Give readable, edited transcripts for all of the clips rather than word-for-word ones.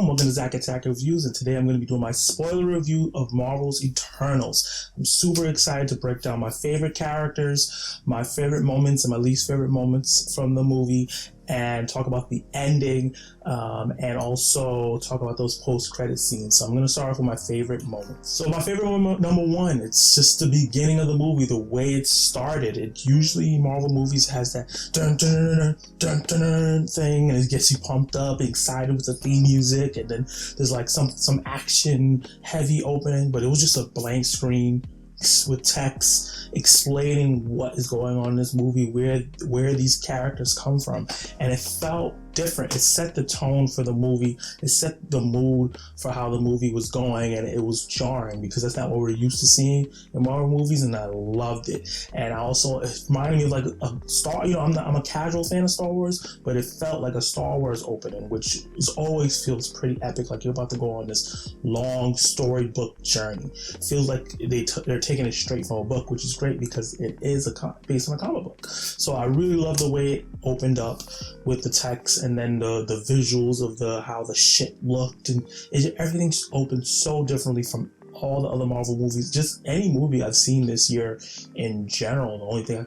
welcome to Zack Attack Reviews, and today I'm going to be doing my spoiler review of Marvel's Eternals. I'm super excited to break down my favorite characters, my favorite moments, and my least favorite moments from the movie, and talk about the ending, and also talk about those post-credit scenes. So I'm going to start off with my favorite moments. So my favorite moment, number one, it's just the beginning of the movie, the way it started. It usually, Marvel movies has that dun dun dun dun dun thing, and it gets you pumped up, excited with the theme music, and then there's like some action heavy opening, but it was just a blank screen with text explaining what is going on in this movie, where these characters come from, and it felt different. It set the tone for the movie. It set the mood for how the movie was going, and it was jarring because that's not what we're used to seeing in Marvel movies, and I loved it. And I also, it reminded me of like a Star, I'm a casual fan of Star Wars, but it felt like a Star Wars opening, which always feels pretty epic, like you're about to go on this long storybook journey. It feels like they're taking it straight from a book, which is great because it is based on a comic book. So I really love the way it opened up with the text, and then the visuals of how the shit looked, and everything just opened so differently from all the other Marvel movies. Just any movie I've seen this year in general. The only thing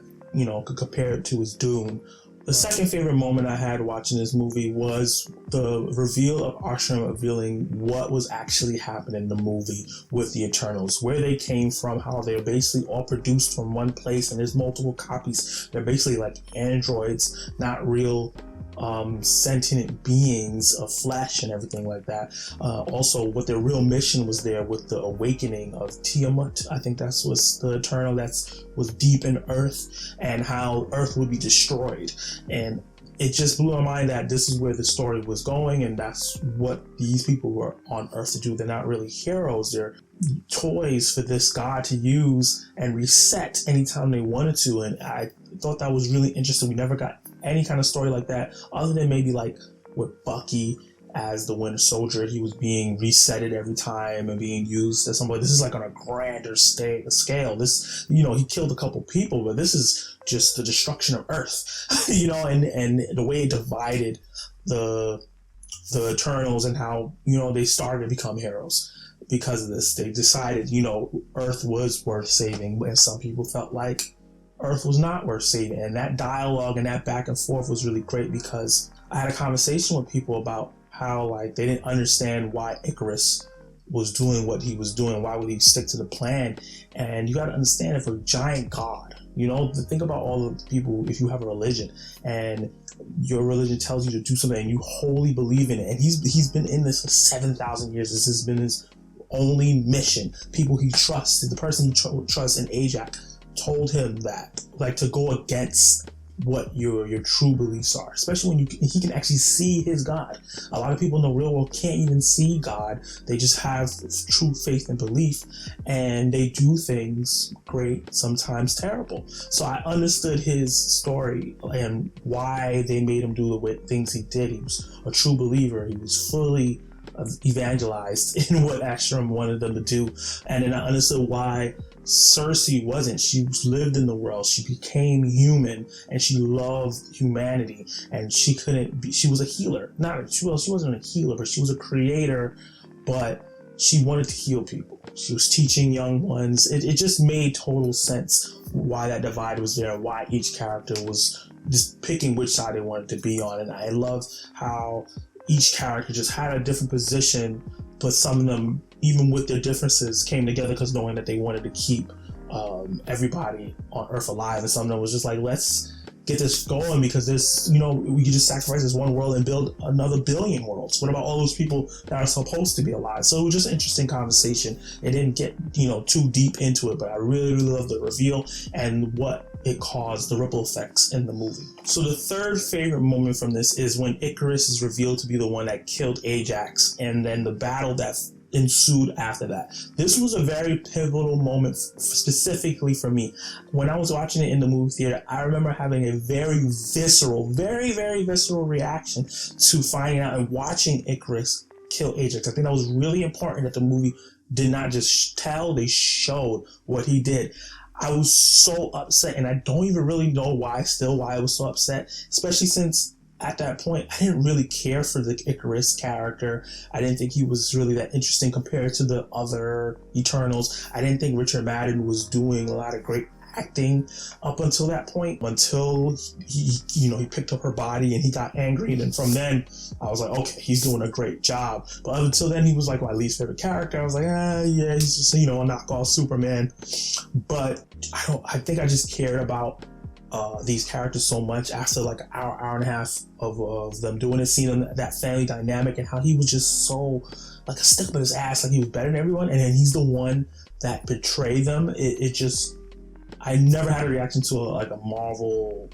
I could compare it to is Dune. The second favorite moment I had watching this movie was the reveal of Ashram revealing what was actually happening in the movie with the Eternals, where they came from, how they're basically all produced from one place, and there's multiple copies. They're basically like androids, not real sentient beings of flesh and everything like that. Also, what their real mission was there with the awakening of Tiamat. I think that's was the Eternal that was deep in Earth, and how Earth would be destroyed. And it just blew my mind that this is where the story was going, and that's what these people were on Earth to do. They're not really heroes. They're toys for this god to use and reset anytime they wanted to. And I thought that was really interesting. We never got any kind of story like that, other than maybe like with Bucky as the Winter Soldier. He was being resetted every time and being used as somebody. This is like on a grander scale. This, he killed a couple people, but this is just the destruction of Earth, and the way it divided the Eternals, and how, they started to become heroes because of this. They decided, Earth was worth saving, and some people felt like Earth was not worth saving. And that dialogue and that back and forth was really great, because I had a conversation with people about how like they didn't understand why Ikaris was doing what he was doing. Why would he stick to the plan? And you got to understand, if a giant god, think about all the people, if you have a religion and your religion tells you to do something and you wholly believe in it, and he's been in this for 7,000 years. This has been his only mission. People he trusts, the person he trusts in Ajak told him that, like, to go against what your true beliefs are, especially when he can actually see his God. A lot of people in the real world can't even see God. They just have true faith and belief, and they do things great, sometimes terrible. So I understood his story and why they made him do the things he did. He was a true believer. He was fully evangelized in what Ashram wanted them to do. And then I understood why Sersi wasn't. She lived in the world. She became human, and she loved humanity. And she couldn't be. She was a healer. She wasn't a healer, but she was a creator. But she wanted to heal people. She was teaching young ones. It just made total sense why that divide was there, and why each character was just picking which side they wanted to be on. And I loved how each character just had a different position, but some of them, even with their differences, came together because knowing that they wanted to keep everybody on Earth alive. And some of them was just like, let's get this going, because this, we could just sacrifice this one world and build another billion worlds. What about all those people that are supposed to be alive? So it was just an interesting conversation. It didn't get, too deep into it, but I really, really loved the reveal and what it caused, the ripple effects in the movie. So the third favorite moment from this is when Ikaris is revealed to be the one that killed Ajax, and then the battle that ensued after that. This was a very pivotal moment specifically for me. When I was watching it in the movie theater, I remember having a very visceral, very, very visceral reaction to finding out and watching Ikaris kill Ajax. I think that was really important that the movie did not just tell, they showed what he did. I was so upset, and I don't even really know why I was so upset, especially since at that point, I didn't really care for the Ikaris character. I didn't think he was really that interesting compared to the other Eternals. I didn't think Richard Madden was doing a lot of great acting up until that point, until he picked up her body and he got angry, and then from then I was like, okay, he's doing a great job. But up until then, he was like my least favorite character. I was like, yeah, he's just a knockoff Superman. But I think I just cared about these characters so much after like an hour and a half of them doing it, seeing that family dynamic and how he was just so like a stick up in his ass, like he was better than everyone, and then he's the one that betrayed them. It just, I never had a reaction to a Marvel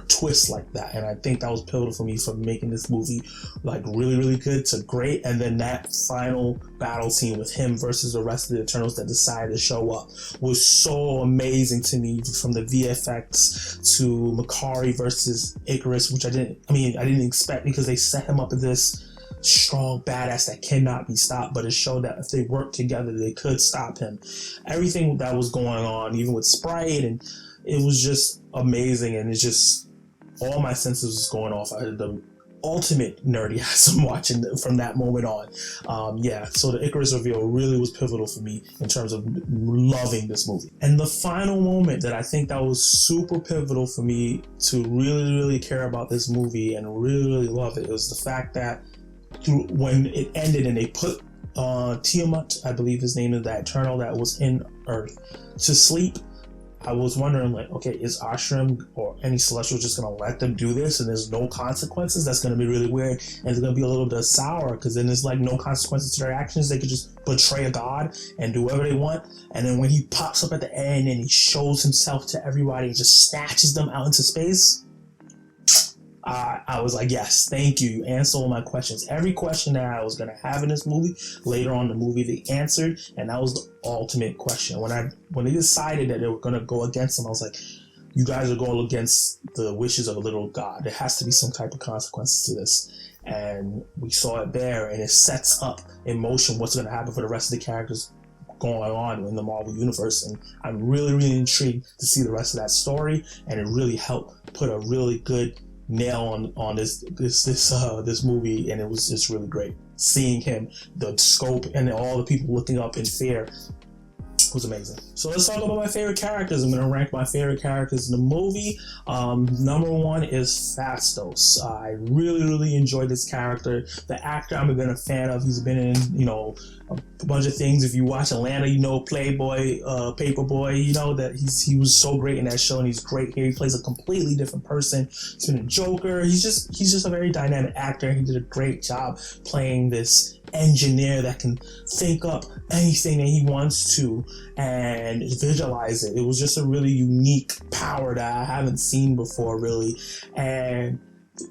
twist like that, and I think that was pivotal for me for making this movie like really, really good to great. And then that final battle scene with him versus the rest of the Eternals that decided to show up was so amazing to me, from the VFX to Makkari versus Ikaris, which I didn't expect, because they set him up as this strong badass that cannot be stopped, but it showed that if they worked together they could stop him. Everything that was going on, even with Sprite, and it was just amazing, and it's just all my senses was going off. I had the ultimate nerdyasm watching from that moment on. So the Ikaris reveal really was pivotal for me in terms of loving this movie. And the final moment that I think that was super pivotal for me to really, really care about this movie and really, really love it was the fact that when it ended and they put Tiamat, I believe his name is, that Eternal that was in Earth, to sleep, I was wondering, like, okay, is Ashram or any Celestial just going to let them do this and there's no consequences? That's going to be really weird, and it's going to be a little bit sour, because then there's like no consequences to their actions. They could just betray a god and do whatever they want. And then when he pops up at the end and he shows himself to everybody and just snatches them out into space, I was like, yes, thank you. You answered all my questions. Every question that I was going to have in this movie, later on in the movie, they answered, and that was the ultimate question. When they decided that they were going to go against him, I was like, you guys are going against the wishes of a little god. There has to be some type of consequences to this. And we saw it there, and it sets up in motion what's going to happen for the rest of the characters going on in the Marvel universe. And I'm really, really intrigued to see the rest of that story, and it really helped put a really good nail on this movie, and it was just really great seeing him, the scope, and all the people looking up in fear was amazing. So let's talk about my favorite characters. I'm going to rank my favorite characters in the movie. Number one is Phastos. I really, really enjoyed this character. The actor I've been a fan of. He's been in, a bunch of things. If you watch Atlanta, Playboy, Paperboy, that he was so great in that show, and he's great here. He plays a completely different person. He's been in Joker. He's just a very dynamic actor. He did a great job playing this engineer that can think up anything that he wants to and visualize it. It was just a really unique power that I haven't seen before, really. And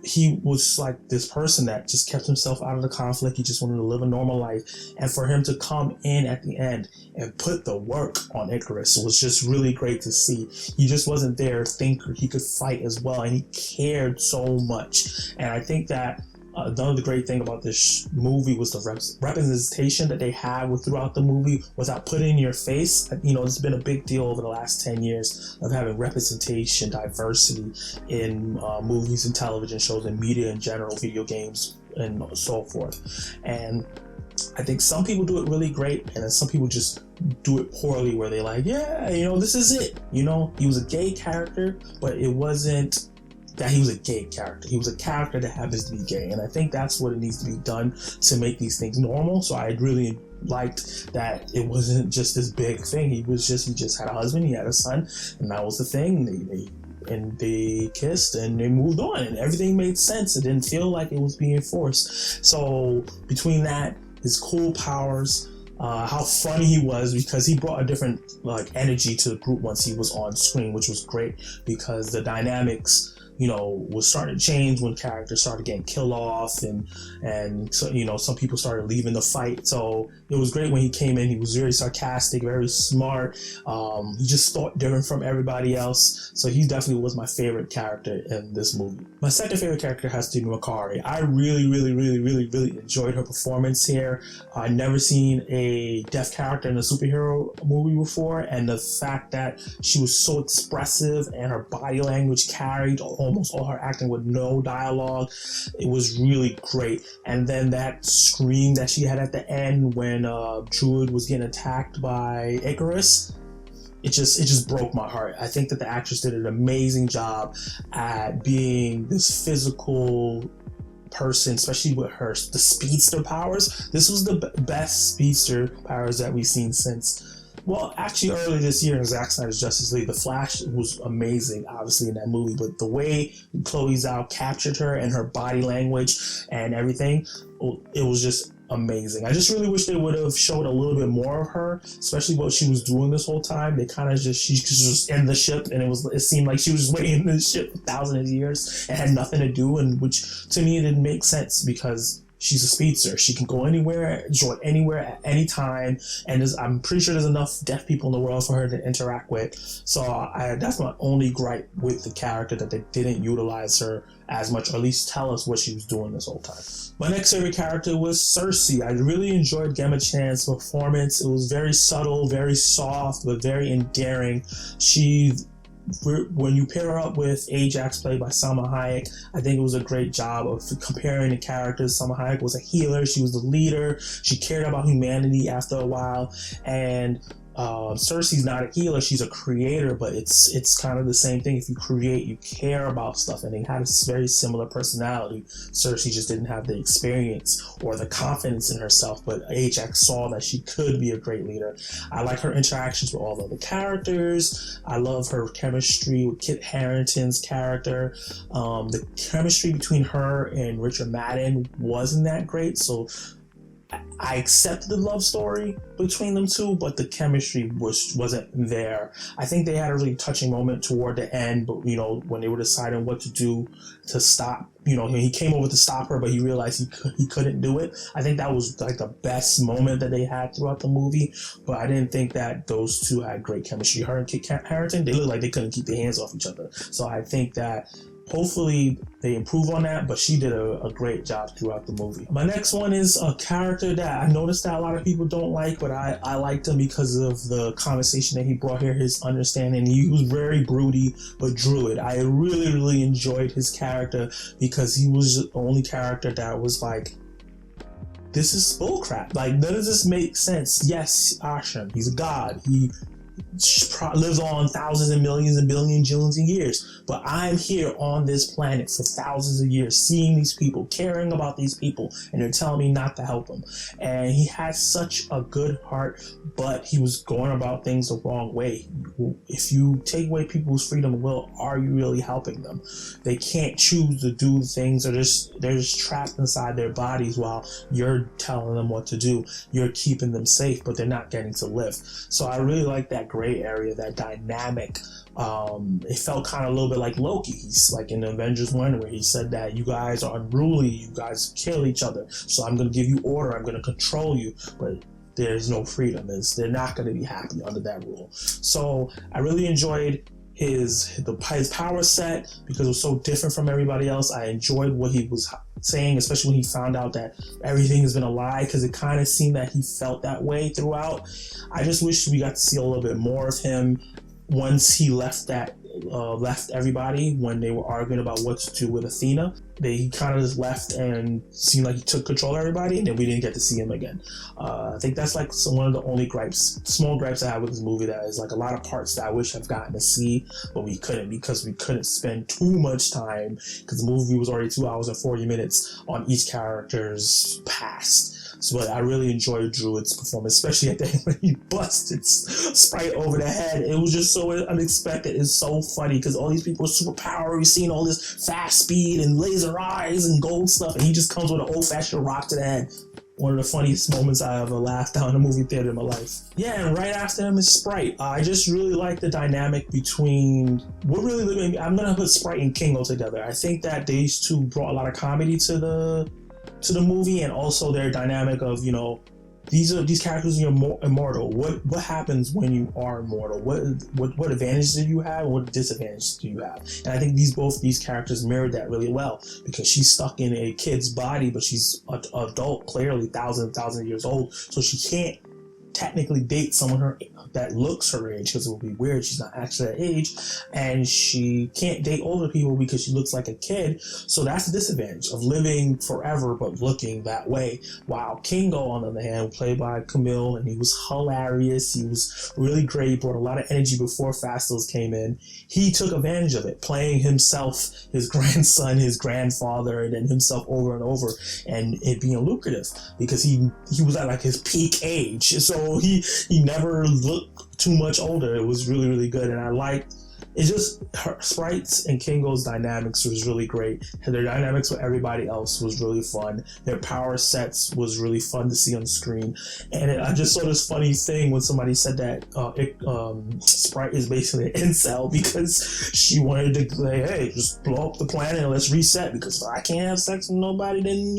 he was like this person that just kept himself out of the conflict. He just wanted to live a normal life. And for him to come in at the end and put the work on Ikaris was just really great to see. He just wasn't there a thinker. He could fight as well, and he cared so much. And I think that another great thing about this movie was the representation that they had throughout the movie without putting in your face. It's been a big deal over the last 10 years of having representation, diversity in movies and television shows and media in general, video games, and so forth. And I think some people do it really great, and then some people just do it poorly, where they like, this is it. He was a gay character, but it wasn't that he was a gay character. He was a character that happens to be gay, and I think that's what it needs to be done to make these things normal. So I really liked that it wasn't just this big thing. He just had a husband, he had a son, and that was the thing. They kissed and they moved on, and everything made sense. It didn't feel like it was being forced. So between that, his cool powers, how funny he was, because he brought a different energy to the group once he was on screen, which was great, because the dynamics was starting to change when characters started getting killed off, and so some people started leaving the fight. So it was great when he came in. He was very sarcastic, very smart. He just thought different from everybody else. So he definitely was my favorite character in this movie. My second favorite character has to be Makkari. I really, really, really, really, really enjoyed her performance here. I'd never seen a deaf character in a superhero movie before, and the fact that she was so expressive and her body language carried almost all her acting with no dialogue. It was really great. And then that scream that she had at the end when Druig was getting attacked by Ikaris, it just broke my heart. I think that the actress did an amazing job at being this physical person, especially with the speedster powers. This was the best speedster powers that we've seen since, well, actually early this year in Zack Snyder's Justice League. The Flash was amazing, obviously, in that movie, but the way Chloe Zhao captured her and her body language and everything, it was just amazing. I just really wish they would have showed a little bit more of her, especially what she was doing this whole time. They kind of she was just in the ship, and it seemed like she was just waiting in the ship for thousands of years and had nothing to do, and which to me didn't make sense because she's a speedster. She can go anywhere, join anywhere at any time, and I'm pretty sure there's enough deaf people in the world for her to interact with. So that's my only gripe with the character, that they didn't utilize her as much, or at least tell us what she was doing this whole time. My next favorite character was Sersi. I really enjoyed Gemma Chan's performance. It was very subtle, very soft, but very endearing. When you pair her up with Ajak, played by Salma Hayek, I think it was a great job of comparing the characters. Salma Hayek was a healer. She was the leader. She cared about humanity after a while. And Cersei's not a healer, she's a creator, but it's kind of the same thing. If you create, you care about stuff, and they had a very similar personality. Cersei just didn't have the experience or the confidence in herself, but Ajak saw that she could be a great leader. I like her interactions with all the other characters. I love her chemistry with Kit Harington's character. The chemistry between her and Richard Madden wasn't that great, so I accepted the love story between them two, but the chemistry wasn't there. I think they had a really touching moment toward the end, but when they were deciding what to do to stop, he came over to stop her, but he realized he couldn't do it. I think that was like the best moment that they had throughout the movie, but I didn't think that those two had great chemistry. Her and Kit Harington, they looked like they couldn't keep their hands off each other. So I think that hopefully they improve on that, but she did a great job throughout the movie. My next one is a character that I noticed that a lot of people don't like, but I liked him because of the conversation that he brought here, his understanding. He was very broody, but Druig. I really, really enjoyed his character because he was the only character that was like, this is bullcrap. Like, none of this makes sense. Yes, Ashram, he's a god. He lives on thousands and millions and billions, jillions of years, but I'm here on this planet for thousands of years, seeing these people, caring about these people, and they're telling me not to help them. And he had such a good heart, but he was going about things the wrong way. If you take away people's freedom of will, are you really helping them? They can't choose to do things, they're just trapped inside their bodies while you're telling them what to do. You're keeping them safe, but they're not getting to live. So I really like that gray area, that dynamic. It felt kind of a little bit like Loki. He's like in Avengers 1, where he said that you guys are unruly, you guys kill each other, so I'm going to give you order, I'm going to control you, but there's no freedom. They're not going to be happy under that rule. So I really enjoyed his power set because it was so different from everybody else. I enjoyed what he was saying, especially when he found out that everything has been a lie, because it kind of seemed that he felt that way throughout. I just wish we got to see a little bit more of him once he left everybody when they were arguing about what to do with Thena. He kind of just left and seemed like he took control of everybody, and then we didn't get to see him again. I think that's like one of the only small gripes I have with this movie. That is like a lot of parts that I wish I've gotten to see, but we couldn't, because we couldn't spend too much time, because the movie was already 2 hours and 40 minutes on each character's past. So, but I really enjoyed Druig's performance, especially at the end when he busted Sprite over the head. It was just so unexpected. It's so funny because all these people are super powered. We've seen all this fast speed and laser eyes and gold stuff, and he just comes with an old-fashioned rock to the head. One of the funniest moments I ever laughed out in a movie theater in my life. Yeah, and right after him is Sprite. I just really like the dynamic between I'm gonna put Sprite and Kingo together. I think that these two brought a lot of comedy to the movie, and also their dynamic of, these characters are immortal. What happens when you are immortal? What advantages do you have, and what disadvantages do you have? And I think both these characters mirrored that really well, because she's stuck in a kid's body, but she's an adult, clearly thousands of years old, so she can't technically date someone that looks her age, because it would be weird. She's not actually that age, and she can't date older people because she looks like a kid. So that's the disadvantage of living forever but looking that way. While Kingo, on the other hand, played by Kumail, and he was hilarious. He was really great. Brought a lot of energy before Phastos came in. He took advantage of it, playing himself, his grandson, his grandfather, and then himself over and over, and it being lucrative because he was at like his peak age. So he never looked too much older. It was really, really good, and I liked it. Just her Sprite's and Kingo's dynamics was really great, and their dynamics with everybody else was really fun. Their power sets was really fun to see on screen, and I just saw this funny thing when somebody said that Sprite is basically an incel because she wanted to say, hey, just blow up the planet and let's reset, because if I can't have sex with nobody, then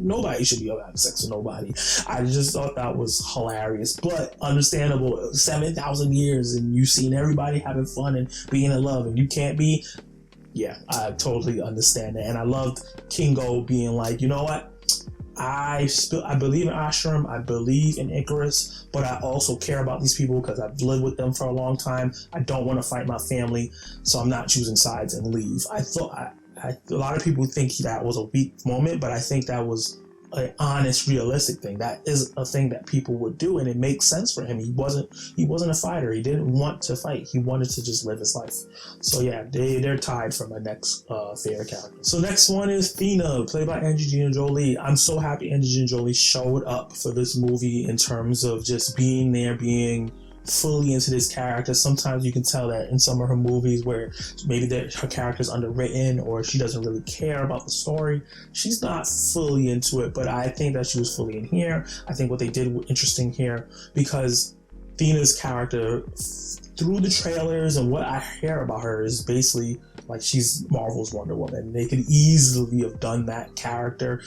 nobody should be able to have sex with nobody. I just thought that was hilarious, but understandable. 7,000 years and you've seen everybody having fun and being in love, and you can't be. Yeah, I totally understand that. And I loved Kingo being like, you know what, I believe in Ashram, I believe in Ikaris, but I also care about these people because I've lived with them for a long time. I don't want to fight my family, so I'm not choosing sides and leave. I thought a lot of people think that was a weak moment, but I think that was an honest, realistic thing. That is a thing that people would do, and it makes sense for him. He wasn't a fighter. He didn't want to fight. He wanted to just live his life. So yeah, they're tied for my next favorite character. So next one is Thena, played by Angelina Jolie. I'm so happy Angelina Jolie showed up for this movie in terms of just being there, being fully into this character. Sometimes you can tell that in some of her movies where maybe her character's underwritten or she doesn't really care about the story, she's not fully into it, but I think that she was fully in here. I think what they did was interesting here, because Thena's character, through the trailers and what I hear about her, is basically like she's Marvel's Wonder Woman. They could easily have done that character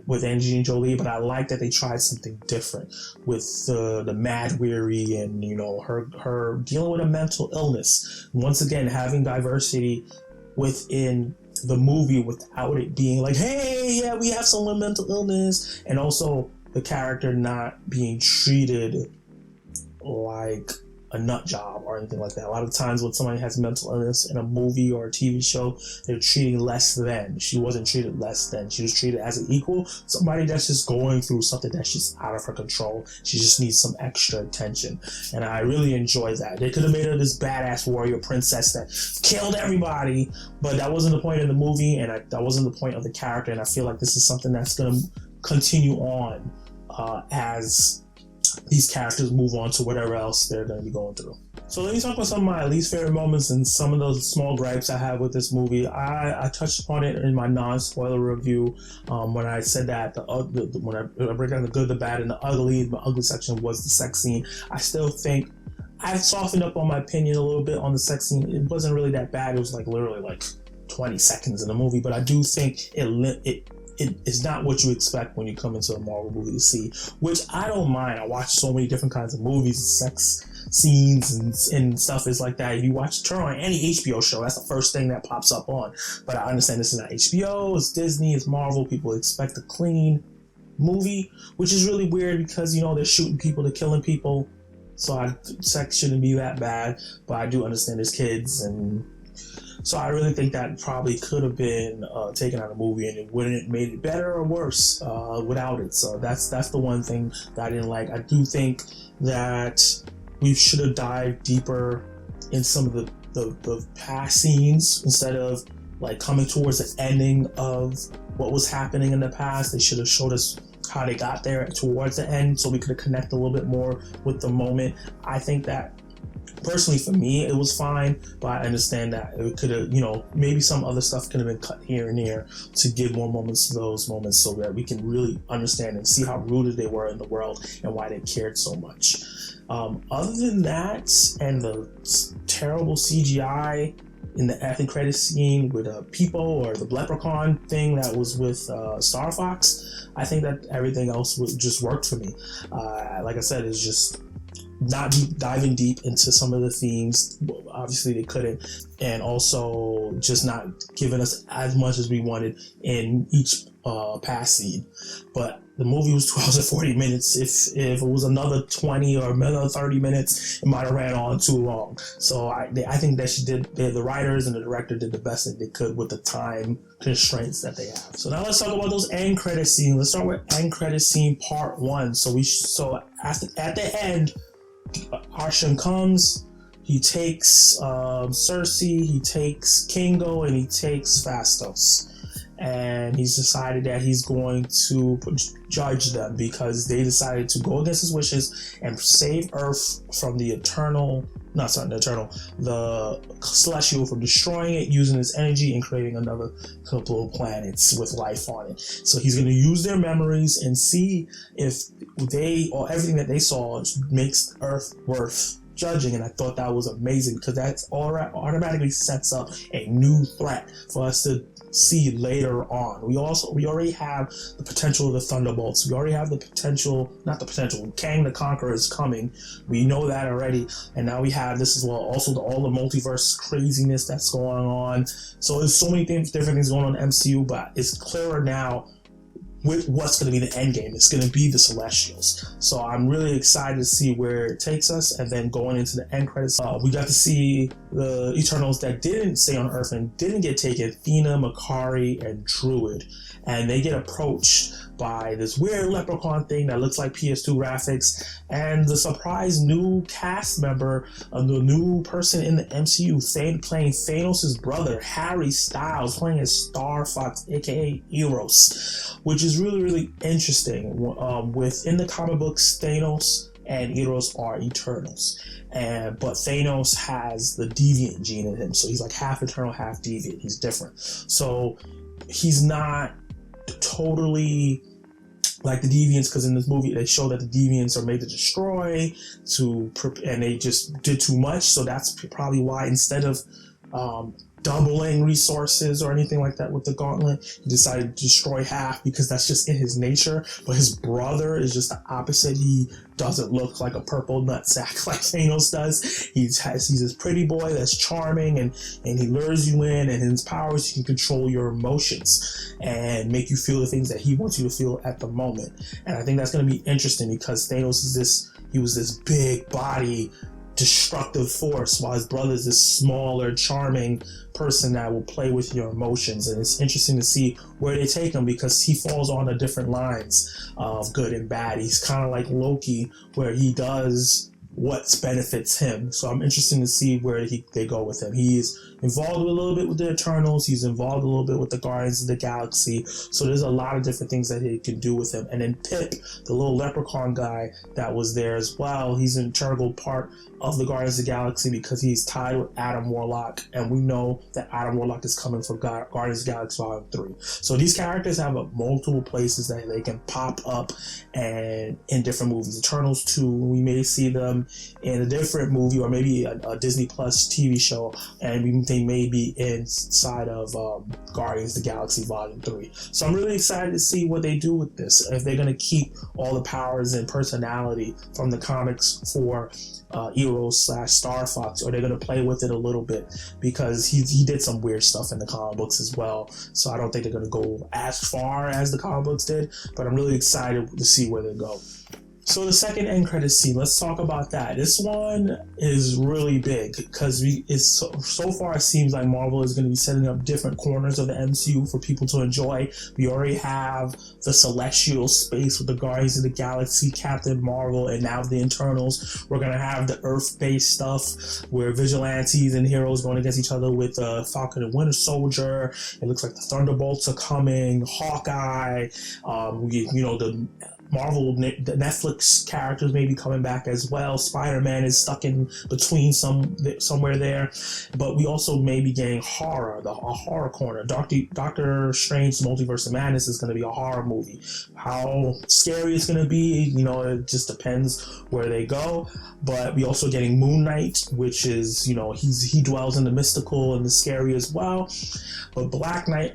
with Angelina Jolie, but I like that they tried something different with the Mad Weary and her dealing with a mental illness. Once again, having diversity within the movie without it being like, hey, yeah, we have someone with mental illness, and also the character not being treated like a nut job or anything like that. A lot of times when somebody has mental illness in a movie or a TV show, they're treating less than. She wasn't treated less than. She was treated as an equal. Somebody that's just going through something that's just out of her control. She just needs some extra attention. And I really enjoyed that. They could have made her this badass warrior princess that killed everybody, but that wasn't the point of the movie, and that wasn't the point of the character. And I feel like this is something that's going to continue on as these characters move on to whatever else they're going to be going through. So let me talk about some of my least favorite moments and some of those small gripes I have with this movie. I touched upon it in my non-spoiler review when I said that when I break down the good, the bad, and the ugly. The ugly section was the sex scene. I still think I softened up on my opinion a little bit on the sex scene. It wasn't really that bad. It was like literally like 20 seconds in the movie, but I do think it's not what you expect when you come into a Marvel movie to see, which I don't mind. I watch so many different kinds of movies, sex scenes and stuff is like that. You turn on any HBO show, that's the first thing that pops up on. But I understand this is not HBO, it's Disney, it's Marvel. People expect a clean movie, which is really weird because, they're shooting people, they're killing people. So sex shouldn't be that bad, but I do understand there's kids, and so I really think that probably could have been taken out of the movie, and it wouldn't have made it better or worse without it. So that's the one thing that I didn't like. I do think that we should have dived deeper in some of the past scenes instead of like coming towards the ending of what was happening in the past. They should have showed us how they got there towards the end so we could have connected a little bit more with the moment. I think that personally, for me, it was fine, but I understand that it could have, maybe some other stuff could have been cut here and there to give more moments to those moments so that we can really understand and see how rooted they were in the world and why they cared so much. Other than that, and the terrible CGI in the after credit scene with People or the leprechaun thing that was with Star Fox, I think that everything else just worked for me. Like I said, it's just not diving deep into some of the themes. Obviously they couldn't, and also just not giving us as much as we wanted in each pass scene. But the movie was 2 hours and 40 minutes. If it was another 20 or another 30 minutes, it might have ran on too long. So I think that the writers and the director did the best that they could with the time constraints that they have. So now let's talk about those end credit scenes. Let's start with end credit scene part 1. So at the end, Arshan comes. He takes Sersi, he takes Kingo, and he takes Phastos. And he's decided that he's going to judge them because they decided to go against his wishes and save Earth from the Celestial from destroying it, using its energy and creating another couple of planets with life on it. So he's going to use their memories and see if they, or everything that they saw, makes Earth worth judging. And I thought that was amazing because that automatically sets up a new threat for us to see later on. We already have the potential of the Thunderbolts. We already have Kang the Conqueror is coming. We know that already. And now we have this as well. Also all the multiverse craziness that's going on. So there's so many different things going on in the MCU, but it's clearer now with what's going to be the end game. It's going to be the Celestials. So I'm really excited to see where it takes us. And then going into the end credits, we got to see the Eternals that didn't stay on Earth and didn't get taken, Thena, Makkari, and Druig. And they get approached by this weird leprechaun thing that looks like PS2 graphics, and the surprise new cast member, the new person in the MCU, playing Thanos' brother, Harry Styles, playing as Star Fox, aka Eros, which is really, really interesting. Within the comic books, Thanos and Eros are Eternals, but Thanos has the deviant gene in him, so he's like half Eternal, half deviant. He's different, so he's not totally like the deviants, because in this movie they show that the deviants are made to destroy, and they just did too much. So that's probably why, instead of doubling resources or anything like that with the gauntlet, he decided to destroy half because that's just in his nature. But his brother is just the opposite. He doesn't look like a purple nutsack like Thanos does. He's this pretty boy that's charming, and he lures you in, and his powers, he can control your emotions and make you feel the things that he wants you to feel at the moment. And I think that's going to be interesting because Thanos was this big body destructive force, while his brother is this smaller, charming person that will play with your emotions. And it's interesting to see where they take him, because he falls on the different lines of good and bad. He's kind of like Loki, where he does what benefits him. So I'm interested to see where they go with him. He's involved a little bit with the Eternals. He's involved a little bit with the Guardians of the Galaxy. So there's a lot of different things that he can do with him. And then Pip, the little leprechaun guy that was there as well, he's an integral part of the Guardians of the Galaxy because he's tied with Adam Warlock, and we know that Adam Warlock is coming for Guardians of the Galaxy Volume 3. So these characters have multiple places that they can pop up and in different movies. Eternals 2, we may see them in a different movie, or maybe a Disney Plus TV show, and they may be inside of Guardians of the Galaxy Volume 3. So I'm really excited to see what they do with this. If they're going to keep all the powers and personality from the comics for Eros/Star Fox, or they're going to play with it a little bit, because he did some weird stuff in the comic books as well. So I don't think they're going to go as far as the comic books did, but I'm really excited to see where they go. So the second end credit scene, let's talk about that. This one is really big because so far it seems like Marvel is going to be setting up different corners of the MCU for people to enjoy. We already have the Celestial space with the Guardians of the Galaxy, Captain Marvel, and now the Eternals. We're going to have the Earth-based stuff where vigilantes and heroes going against each other with Falcon and Winter Soldier. It looks like the Thunderbolts are coming, Hawkeye, the Marvel, the Netflix characters may be coming back as well. Spider-Man is stuck in between somewhere there. But we also may be getting a horror corner. Doctor Strange's Multiverse of Madness is going to be a horror movie. How scary it's going to be, it just depends where they go. But we also getting Moon Knight, which is, he dwells in the mystical and the scary as well. But Black Knight,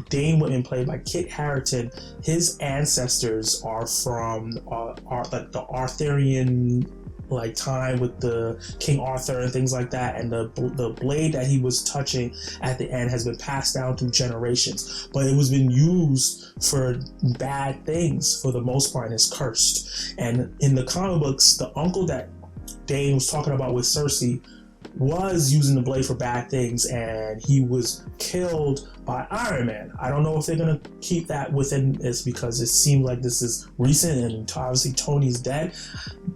Dane Whitman, played by Kit Harington, his ancestors are from like the Arthurian like time with the King Arthur and things like that, and the blade that he was touching at the end has been passed down through generations, but it was been used for bad things for the most part, and it's cursed. And in the comic books, the uncle that Dane was talking about with Cersei was using the blade for bad things, and he was killed by Iron Man. I don't know if they're gonna keep that within this, because it seemed like this is recent and obviously Tony's dead,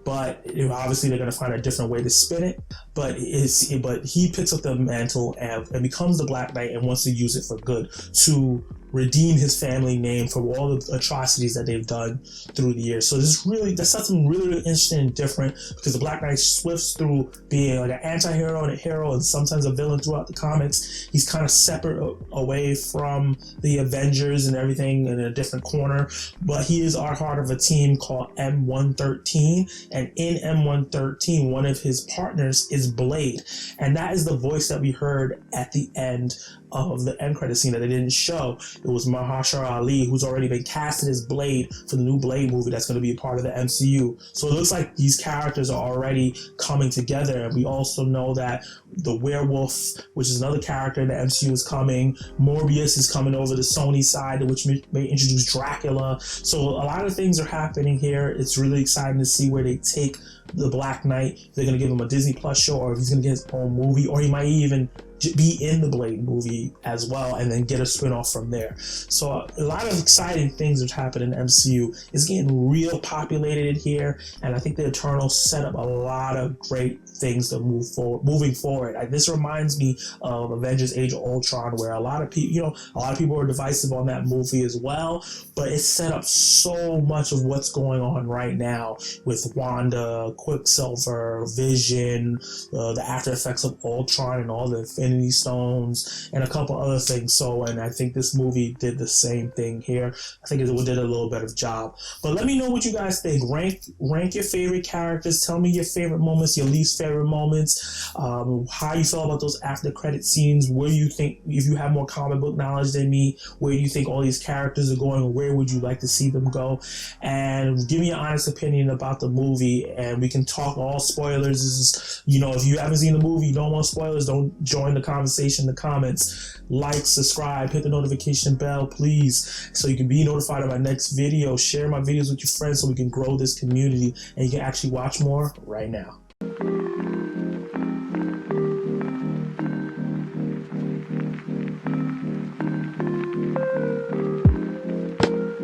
but obviously they're gonna find a different way to spin it. But he picks up the mantle and becomes the Black Knight and wants to use it for good, to redeem his family name from all the atrocities that they've done through the years. So that's something really, really interesting and different, because the Black Knight swifts through being like an anti-hero and a hero and sometimes a villain throughout the comics. He's kind of separate away from the Avengers and everything, in a different corner, but he is our heart of a team called M113, and in M113 one of his partners is Blade, and that is the voice that we heard at the end of the end credit scene that they didn't show. It was Mahershala Ali, who's already been casted as Blade for the new Blade movie that's going to be a part of the MCU. So it looks like these characters are already coming together, and we also know that the Werewolf, which is another character in the MCU, is coming. Morbius is coming over the Sony side, which may introduce Dracula. So a lot of things are happening here. It's really exciting to see where they take the Black Knight. If they're going to give him a Disney Plus show, or if he's going to get his own movie, or he might even be in the Blade movie as well, and then get a spin-off from there. So a lot of exciting things that happen in MCU. It's getting real populated here, and I think the Eternals set up a lot of great things to moving forward. This reminds me of Avengers: Age of Ultron, where a lot of people were divisive on that movie as well, but it set up so much of what's going on right now with Wanda, Quicksilver, Vision, the after effects of Ultron, and all the Infinity Stones, and a couple other things. And I think this movie did the same thing here. I think it did a little better job. But let me know what you guys think. Rank your favorite characters. Tell me your favorite moments, your least favorite moments, how you feel about those after credit scenes. Where you think, if you have more comic book knowledge than me, where do you think all these characters are going? Where would you like to see them go? And give me an honest opinion about the movie, and we can talk all spoilers. This is, if you haven't seen the movie, you don't want spoilers, don't join the conversation in the comments. Like, subscribe, hit the notification bell, please, so you can be notified of my next video. Share my videos with your friends so we can grow this community, and you can actually watch more right now.